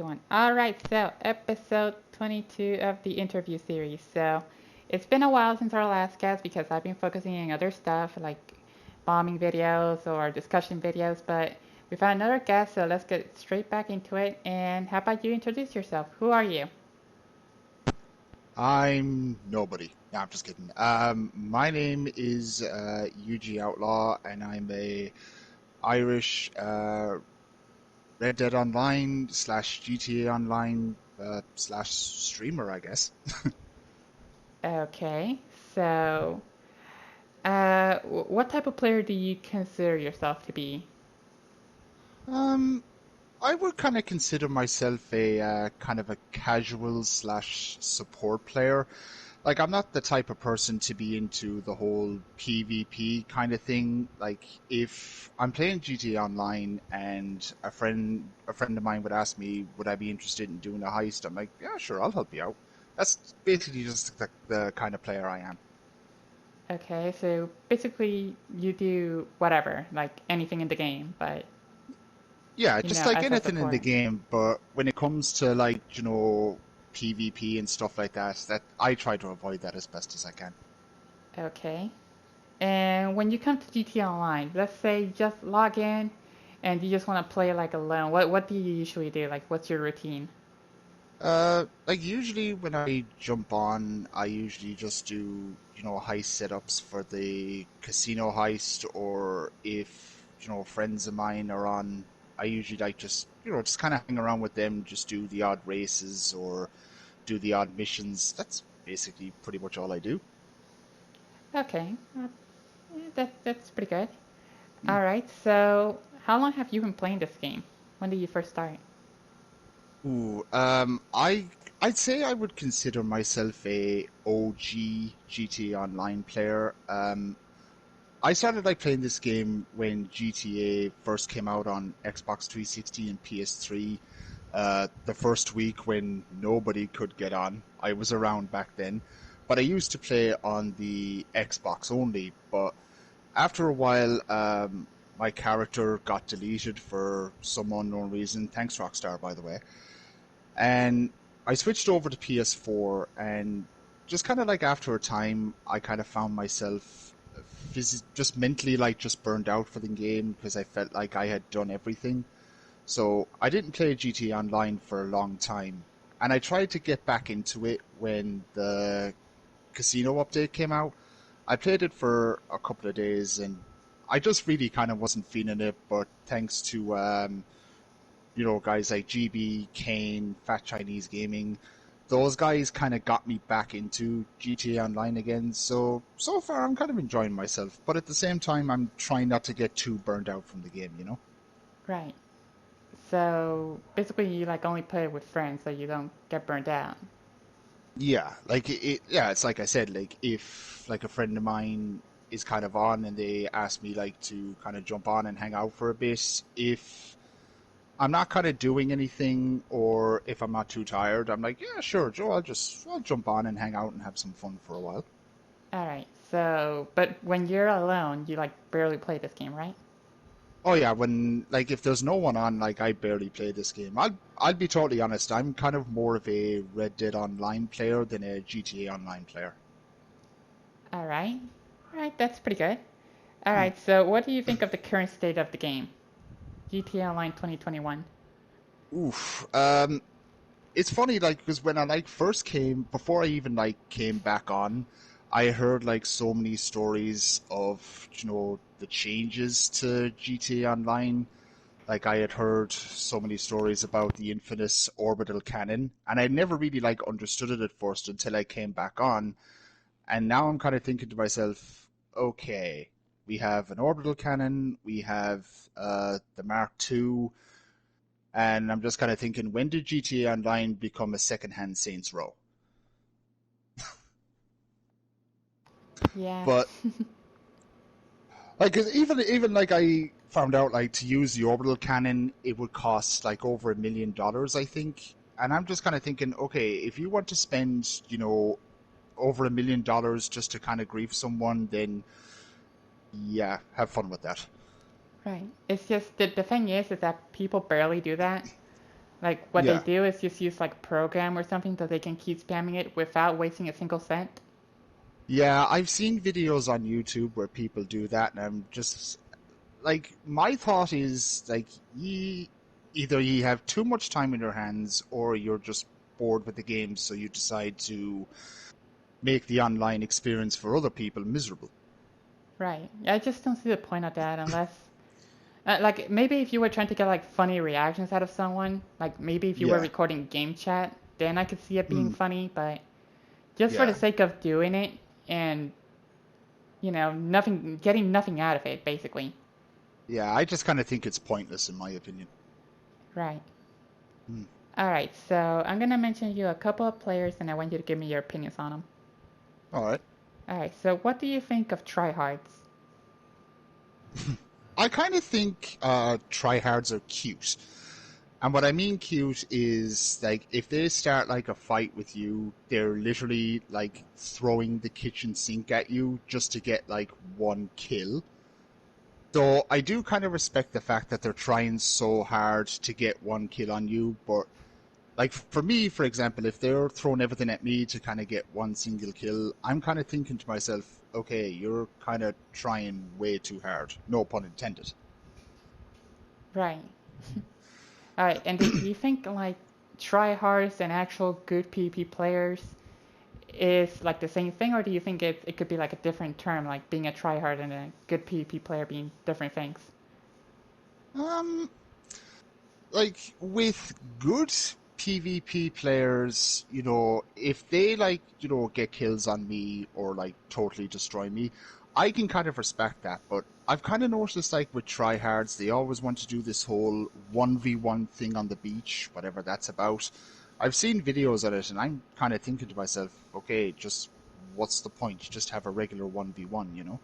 21. All right, so episode 22 of the interview series. So it's been a while since our last cast because I've been focusing on other stuff like bombing videos or discussion videos, but we found another guest, so let's get straight back into it. And how about you introduce yourself? Who are you? I'm nobody. No, I'm just kidding. My name is isUG Outlaw, and I'm a Irish Red Dead Online slash GTA Online slash streamer, I guess. Okay, so what type of player do you consider yourself to be? Um, I would kind of consider myself a kind of a casual slash support player. Like, I'm not the type of person to be into the whole PvP kind of thing. Like, if I'm playing GTA Online and a friend of mine would ask me, would I be interested in doing a heist? I'm like, yeah, sure, I'll help you out. That's basically just the kind of player I am. Okay, so basically you do whatever, like anything in the game, but Yeah, just like as a anything in the support. game, but when it comes to like, PvP and stuff like that, that I try to avoid that as best as I can. Okay. And when you come to GTA Online, let's say you just log in and you just want to play like alone. What do you usually do? Like what's your routine? Like usually when I jump on, I usually just do, heist setups for the casino heist, or if, friends of mine are on, I usually like just kind of hang around with them, just do the odd races or do the odd missions. That's basically pretty much all I do. Okay. That's pretty good. Hmm. All right. So, how long have you been playing this game? When did you first start? I'd say I would consider myself a OG GTA Online player. I started like playing this game when GTA first came out on Xbox 360 and PS3. The first week when nobody could get on, I was around back then, but I used to play on the Xbox only. But after a while, my character got deleted for some unknown reason. Thanks, Rockstar, by the way. And I switched over to PS4, and just kind of like after a time, I kind of found myself just mentally like just burned out for the game because I felt like I had done everything. So I didn't play GTA Online for a long time, and I tried to get back into it when the casino update came out. I played it for a couple of days, and I just really kind of wasn't feeling it. But thanks to guys like GB, Kane, Fat Chinese Gaming. Those guys kind of got me back into GTA Online again. So far, I'm kind of enjoying myself, but at the same time, I'm trying not to get too burned out from the game. Right. So, basically you like only play it with friends so you don't get burned out. Yeah, like yeah, it's like I said, like if like a friend of mine is kind of on and they ask me like to kind of jump on and hang out for a bit, if I'm not kind of doing anything, or if I'm not too tired, I'm like, yeah, sure, Joe, I'll jump on and hang out and have some fun for a while. All right. So, but when you're alone, you like barely play this game, right? Oh yeah, when like if there's no one on, like I barely play this game. I'll be totally honest. I'm kind of more of a Red Dead Online player than a GTA Online player. All right. All right, that's pretty good. All Hmm. right. So, what do you think of the current state of the game? GTA Online 2021. Oof. It's funny, like because when I like first came, before I even like came back on, I heard like so many stories of the changes to GTA Online. Like I had heard so many stories about the infamous orbital cannon, and I never really like understood it at first until I came back on. And now I'm kind of thinking to myself, okay, we have an orbital cannon, we have the Mark II, and I'm just kind of thinking, when did GTA Online become a secondhand Saints Row? Yeah. But like, 'cause even like I found out like to use the orbital cannon, it would cost like over $1 million, I think. And I'm just kind of thinking, okay, if you want to spend, over $1 million just to kind of grief someone, then yeah, have fun with that. Right. It's just the thing is that people barely do that. Like what they Yeah. do is just use like a program or something so they can keep spamming it without wasting a single cent. Yeah, I've seen videos on YouTube where people do that, and I'm just like, my thought is like, either you have too much time in your hands, or you're just bored with the game, so you decide to make the online experience for other people miserable. Right. I just don't see the point of that unless like maybe if you were trying to get like funny reactions out of someone, like maybe if you were Yeah. recording game chat, then I could see it being Mm, funny, but just for the yeah. sake of doing it and getting nothing out of it basically. Yeah, I just kind of think it's pointless in my opinion. Right. Mm. All right. So, I'm going to mention you a couple of players and I want you to give me your opinions on them. All right. All right. So, what do you think of Tryhards? I kind of think tryhards are cute. And what I mean cute is like, if they start like a fight with you, they're literally like throwing the kitchen sink at you just to get like one kill. So I do kind of respect the fact that they're trying so hard to get one kill on you, but like for me, for example, if they're throwing everything at me to kind of get one single kill, I'm kind of thinking to myself, okay, you're kind of trying way too hard. No pun intended. Right. All right. And do you think like tryhards and actual good PvP players is like the same thing, or do you think it could be like a different term, like being a tryhard and a good PvP player being different things? Um, like with good PvP players, if they like, get kills on me or like totally destroy me, I can kind of respect that. But I've kind of noticed like with tryhards, they always want to do this whole 1v1 thing on the beach, whatever that's about. I've seen videos of it and I'm kind of thinking to myself, okay, just what's the point? Just have a regular 1v1, you know?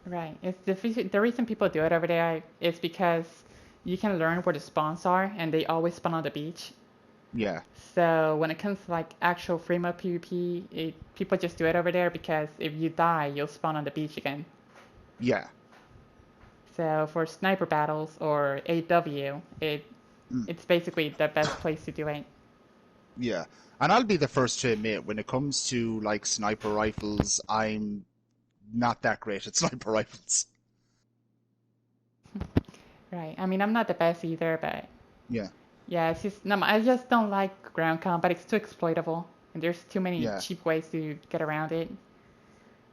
Right. It's the reason people do it over there is because you can learn where the spawns are, and they always spawn on the beach. Yeah, So when it comes to like actual free mode PvP, people just do it over there because if you die, you'll spawn on the beach again. yeah. So for sniper battles or AW, Mm. it's basically the best place to do it. Yeah. And I'll be the first to admit, when it comes to like sniper rifles, I'm not that great at sniper rifles. Right. I mean, I'm not the best either, but Yeah, yeah, it's just no, I just don't like ground combat. It's too exploitable, and there's too many yeah. cheap ways to get around it.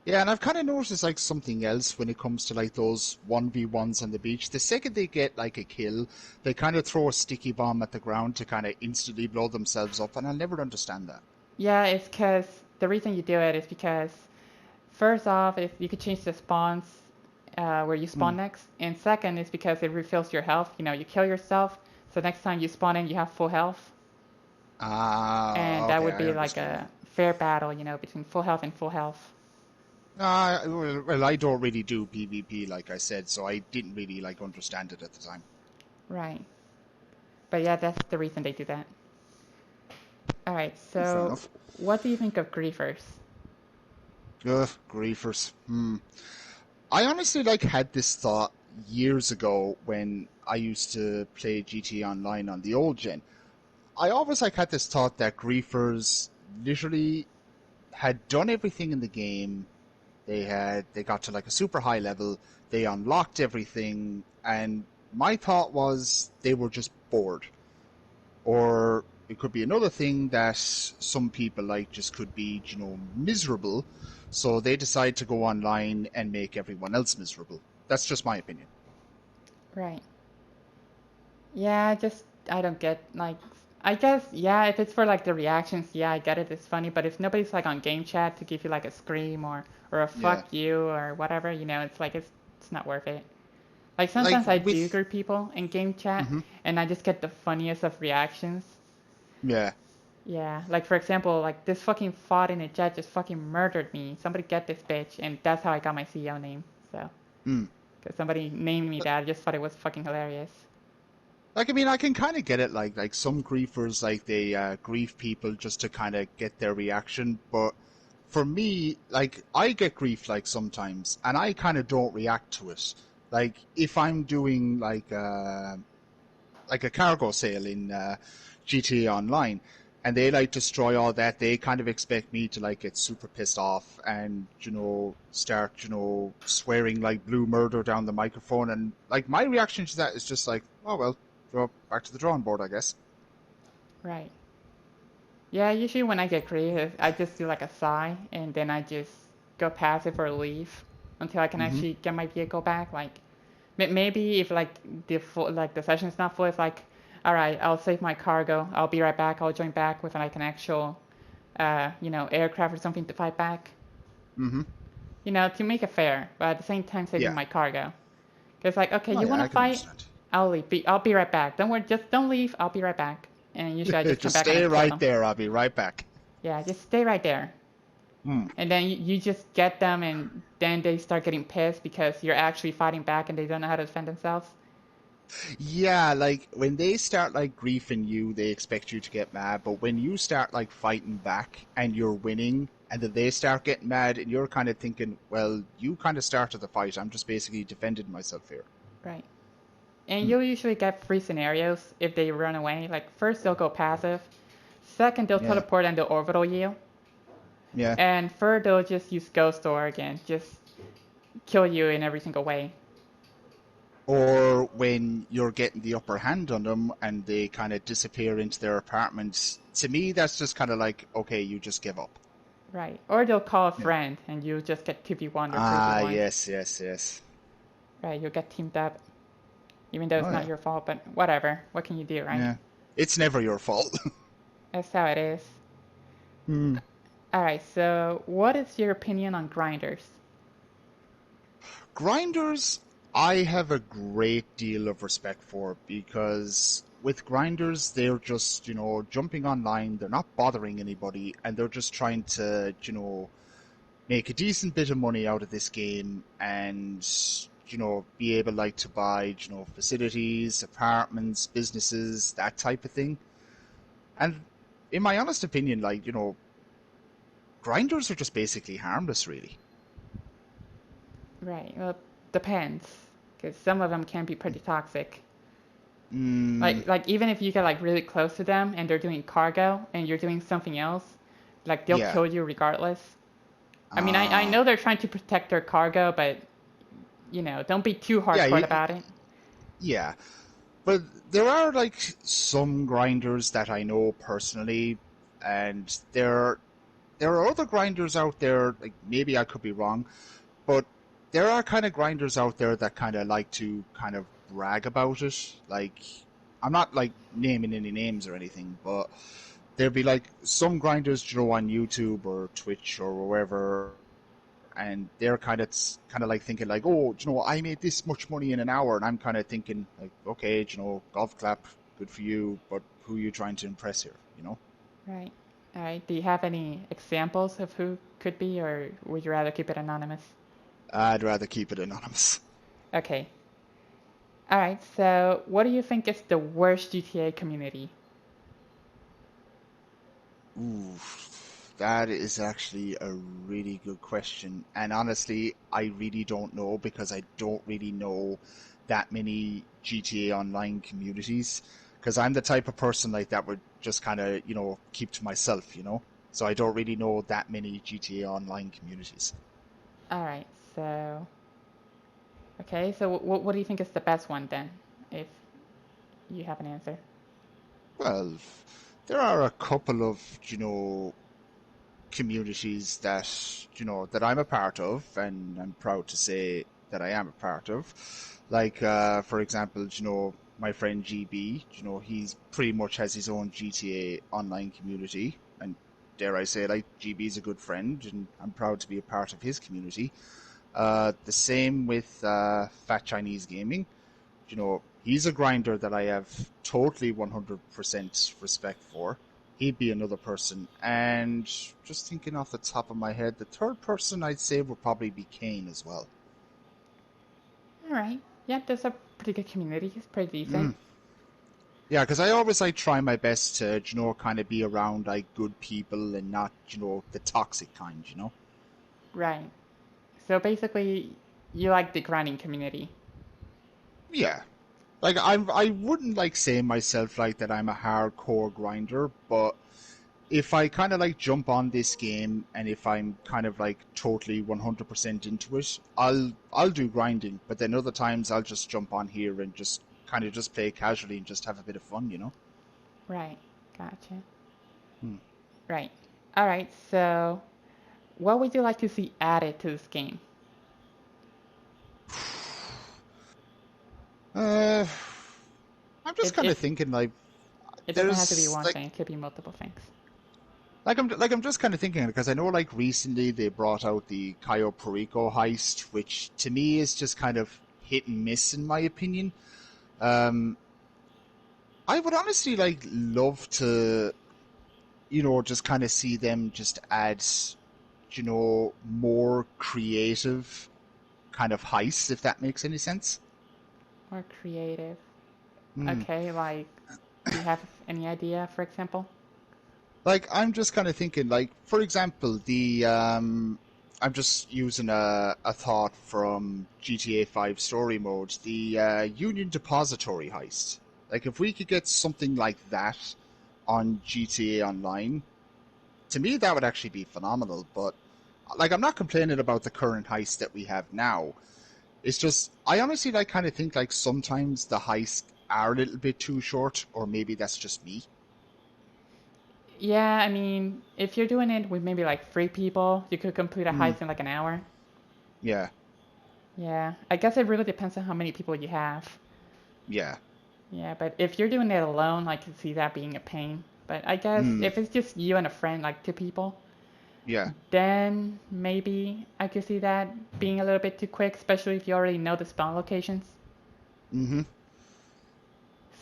Yeah, and I've kind of noticed like something else when it comes to like those 1v1s on the beach. The second they get like a kill, they kind of throw a sticky bomb at the ground to kind of instantly blow themselves up, and I'll never understand that. Yeah, it's because the reason you do it is because first off, if you could change the spawns where you spawn Mm. next, and second is because it refills your health. You kill yourself, so next time you spawn in, you have full health, and Ah, that okay, would I be like understand a now. fair battle, between full health and full health. Well, I don't really do PvP, like I said, so I didn't really like understand it at the time. Right. But yeah, that's the reason they do that. All right. Fair So, enough. what do you think of griefers? Ugh, griefers. I honestly like had this thought years ago when I used to play GT Online on the old gen. I always like had this thought that griefers literally had done everything in the game. They got to like a super high level. They unlocked everything, and my thought was they were just bored. Or it could be another thing that some people like just could be, miserable. So they decide to go online and make everyone else miserable. That's just my opinion. Right. Yeah, I don't get like I guess yeah, if it's for like the reactions, yeah, I get it, it's funny, but if nobody's like on game chat to give you like a scream or a Yeah. fuck you or whatever, it's like it's not worth it. Like Like sometimes I do with. greet people in game chat Hmm. and I just get the funniest of reactions. Yeah. Yeah, like for example, like this fucking fought in a jet just fucking murdered me. Somebody get this bitch, and that's how I got my CEO name. So, Mm. because somebody named me that, I just thought it was fucking hilarious. Like, I mean, I can kind of get it. Like some griefers, like they grief people just to kind of get their reaction. But for me, like I get grief like sometimes, and I kind of don't react to it. Like if I'm doing like a cargo sale in GTA Online, and they like destroy all that. They kind of expect me to like get super pissed off and start swearing like blue murder down the microphone, and like my reaction to that is just like, oh well, go back to the drawing board, I guess. Right. Yeah, usually when I get creative, I just do like a sigh and then I just go passive or leave until I can Hmm. actually get my vehicle back. Like maybe if like the session's not full, it's like, all right, I'll save my cargo. I'll be right back. I'll join back with like an actual, aircraft or something to fight back. Hmm. To make it fair, but at the same time saving Yeah. my cargo. Cause like, okay, Oh you yeah, want I to can fight? understand. I'll be right back. Don't worry, just don't leave. I'll be right back. And usually I just come Just back and I stay kill right them. there. I'll be right back. Yeah, just stay right there. Hmm. And then you just get them, and then they start getting pissed because you're actually fighting back and they don't know how to defend themselves. Yeah, like when they start like griefing you, they expect you to get mad. But when you start like fighting back and you're winning, and then they start getting mad, and you're kind of thinking, well, you kind of started the fight. I'm just basically defending myself here. Right. And Hmm. you'll usually get free scenarios if they run away. Like, first, they'll go passive. Second, they'll Yeah, teleport and they'll orbital you. yeah. And third, they'll just use Ghost Door again. Just kill you in every single way. Or when you're getting the upper hand on them and they kind of disappear into their apartments. To me, that's just kind of like, okay, you just give up. Right. Or they'll call a Yeah. friend and you just get 2v1 or Ah, 3v1. yes, yes, yes. Right, you'll get teamed up. Even though Oh it's not yeah, your fault, but whatever. What can you do, right? yeah. It's never your fault. That's how it is. Hmm. Alright, so what is your opinion on grinders? Grinders, I have a great deal of respect for because with grinders, they're just, jumping online, they're not bothering anybody, and they're just trying to, make a decent bit of money out of this game and, be able like to buy, facilities, apartments, businesses, that type of thing. And in my honest opinion, like, grinders are just basically harmless, really. Right, well, depends. Because some of them can be pretty toxic. Mm, Like even if you get like really close to them and they're doing cargo and you're doing something else, like they'll yeah. kill you regardless. I mean, I Uh, know they're trying to protect their cargo, but don't be too yeah, hardcore about it. yeah. But there are like some grinders that I know personally, and there are other grinders out there. Like maybe I could be wrong, but there are kind of grinders out there that kind of like to kind of brag about it. Like I'm not like naming any names or anything, but there'd be like some grinders, on YouTube or Twitch or wherever, and they're kind of like thinking like, oh, I made this much money in an hour, and I'm kind of thinking like, okay, golf clap, good for you, but who are you trying to impress here, Right. All right. Do you have any examples of who could be, or would you rather keep it anonymous? I'd rather keep it anonymous. Okay. All right. So, what do you think is the worst GTA community? Ooh, that is actually a really good question, and honestly, I really don't know because I don't really know that many GTA Online communities. Because I'm the type of person like that would just kind of, keep to myself, So I don't really know that many GTA Online communities. All right. So, okay. So, what do you think is the best one then, if you have an answer? Well, there are a couple of, communities that, that I'm a part of, and I'm proud to say that I am a part of. Like, for example, my friend GB, he's pretty much has his own GTA Online community, and dare I say, like, GB's a good friend, and I'm proud to be a part of his community. The same with Fat Chinese Gaming. He's a grinder that I have totally 100% respect for. He'd be another person. And just thinking off the top of my head, the third person I'd say would probably be Kane as well. All right. Yeah, there's a pretty good community. It's pretty decent. Mm. Yeah, because I always like try my best to, kind of be around like good people and not, the toxic kind. Right. So basically, you like the grinding community. Yeah, Like I wouldn't like say myself like that I'm a hardcore grinder, but if I kind of like jump on this game and if I'm kind of like totally 100% into it, I'll do grinding. But then other times I'll just jump on here and just kind of just play casually and just have a bit of fun, you know? Right. Gotcha. Hmm. Right. All right. So, what would you like to see added to this game? Uh, I'm just It kind of it thinking like it doesn't have to be there's one like thing. It could be multiple things. I'm just kind of thinking because I know like recently they brought out the Cayo Perico heist, which to me is just kind of hit and miss in my opinion. Um, I would honestly like love to, just kind of see them just add, more creative kind of heists, if that makes any sense. More creative. Hmm. Okay. Like, do you have any idea, for example? Like I'm just kind of thinking, like for example, I'm just using a thought from GTA 5 story mode, the Union Depository heist. Like if we could get something like that on GTA Online, to me that would actually be phenomenal. But like I'm not complaining about the current heist that we have now. It's just I honestly like kind of think like sometimes the heists are a little bit too short, or maybe that's just me. Yeah. I mean, if you're doing it with maybe like three people, you could complete a Hmm. heist in like an hour. Yeah. Yeah. I guess it really depends on how many people you have. Yeah. Yeah. But if you're doing it alone, I can see that being a pain. But I guess Hmm. if it's just you and a friend, like two people, Yeah. then maybe I could see that being a little bit too quick, especially if you already know the spawn locations. Mm-hmm.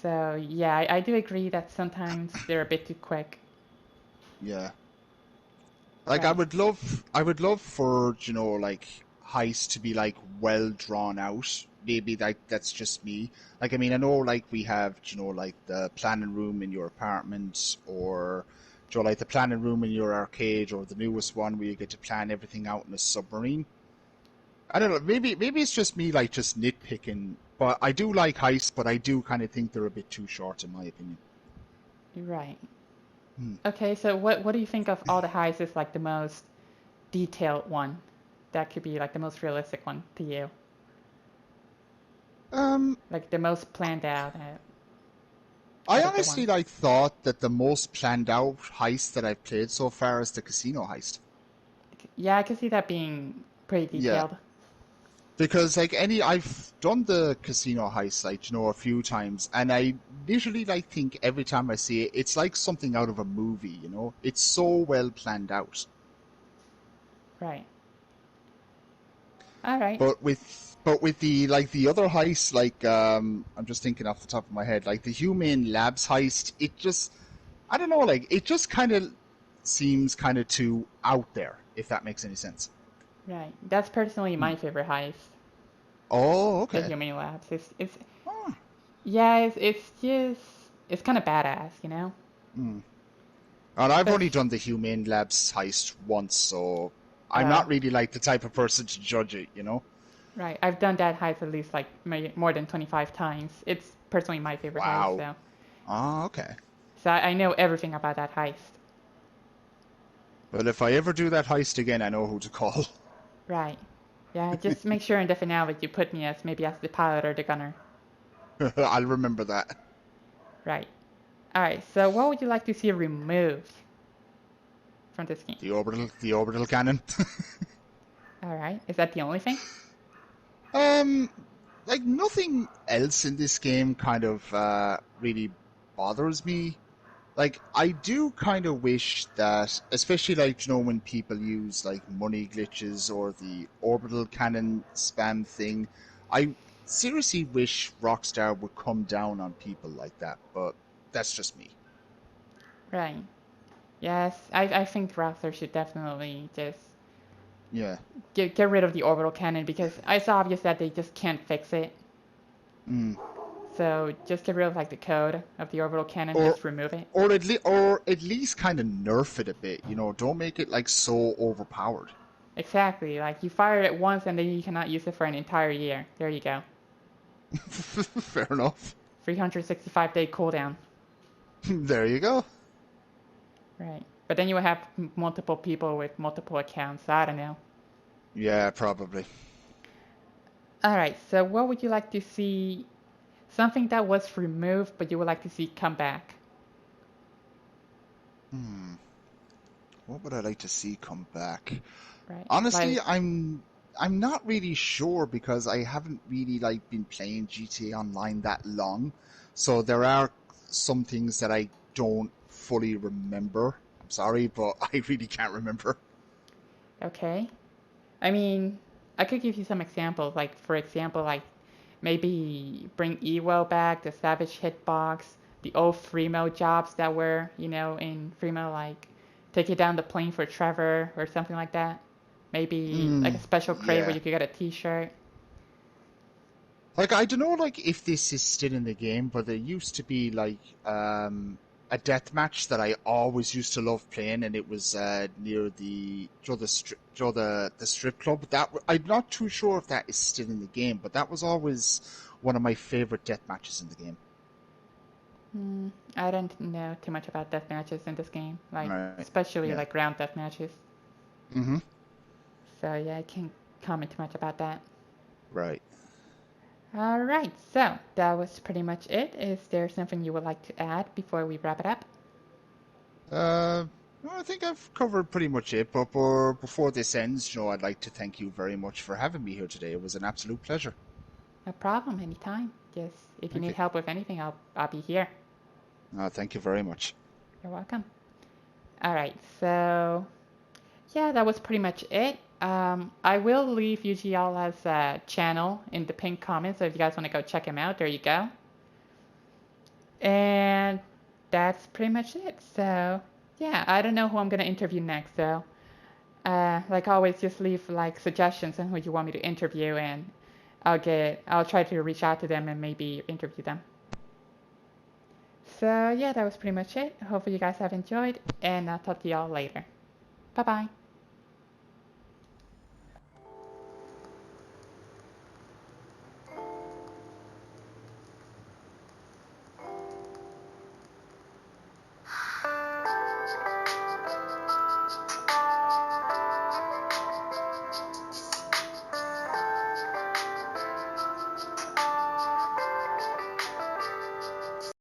So yeah, I do agree that sometimes they're a bit too quick. Yeah. Like Right. I would love for, like heist to be like well drawn out. Maybe like that's just me. Like I mean, I know like we have, like the planning room in your apartment or like the planning room in your arcade or the newest one where you get to plan everything out in a submarine. I don't know, maybe it's just me like just nitpicking, but I do like heists, but I do kind of think they're a bit too short in my opinion. Right. Hmm. Okay, so what do you think of all the heists is like the most detailed one? That could be like the most realistic one to you. Um, Like the most planned I out of the honestly ones. like thought that the most planned out heist that I've played so far is the casino heist. Yeah, I could see that being pretty Yeah, detailed. because like I've done the casino heist like a few times, and I literally like think every time I see it, it's like something out of a movie. It's so well planned out. Right. All right. But with the other heists, like I'm just thinking off the top of my head, like the Humane Labs heist, it just I don't know, like it just kind of seems kind of too out there, if that makes any sense. Right. That's personally Hmm. my favorite heist. Oh, The okay. Humane Labs. It's Oh, yeah, it's just it's kind of badass, you know? hmm. And I've only Especially, done the Humane Labs heist once, so I'm not really like the type of person to judge it. right. I've done that heist at least like more than 25 times. It's personally my favorite heist, Wow. so Oh, okay. I know everything about that heist. Well, if I ever do that heist again, I know who to call. Right. Yeah, just make sure in the finale you put me as maybe as the pilot or the gunner. I'll remember that. Right. All right. So what would you like to see removed from this game? The orbital cannon. All right. Is that the only thing? Um, like nothing else in this game kind of really bothers me. Like I do kind of wish that, especially like when people use like money glitches or the orbital cannon spam thing, I seriously wish Rockstar would come down on people like that. But that's just me. Right. Yes, I think Rockstar should definitely just Yeah. get rid of the orbital cannon because it's obvious that they just can't fix it. Mm. So just get rid of like the code of the orbital cannon, Or just remove it. or at least kind of nerf it a bit. Don't make it like so overpowered. Exactly. Like you fire it once and then you cannot use it for an entire year. There you go. Fair enough. 365-day cooldown. There you go. Right. But then you would have multiple people with multiple accounts. I don't know. Yeah, probably. All right. So what would you like to see? Something that was removed, but you would like to see come back. Hmm. What would I like to see come back? Right. Honestly, Like, I'm not really sure because I haven't really like been playing GTA Online that long. So there are some things that I don't fully remember. I'm sorry, but I really can't remember. okay. I mean, I could give you some examples. Like, for example, like maybe bring Ewo back, the Savage Hitbox, the old Freemo jobs that were, in Freemo, like taking down the plane for Trevor or something like that. Maybe like Mm, a special crate where yeah. you could get a T-shirt. Like I don't know like if this is still in the game, but there used to be like a death match that I always used to love playing, and it was near the strip club. I'm not too sure if that is still in the game, but that was always one of my favorite death matches in the game. Hmm, I don't know too much about death matches in this game, like Right. especially Yeah. like round death matches. Mm-hmm. So yeah, I can't comment too much about that. Right. All right, so that was pretty much it. Is there something you would like to add before we wrap it up? Uh, well, I think I've covered pretty much it, but before this ends, I'd like to thank you very much for having me here today. It was an absolute pleasure. No problem, anytime. Just if you Thank need you. help with anything, I'll be here. Thank you very much. You're welcome. All right, so yeah, that was pretty much it. I will leave UGL's channel in the pinned comments, so if you guys want to go check him out, there you go. And that's pretty much it. So yeah, I don't know who I'm gonna interview next, so like always, just leave like suggestions on who you want me to interview, and I'll try to reach out to them and maybe interview them. So yeah, that was pretty much it. Hopefully you guys have enjoyed, and I'll talk to y'all later. Bye bye.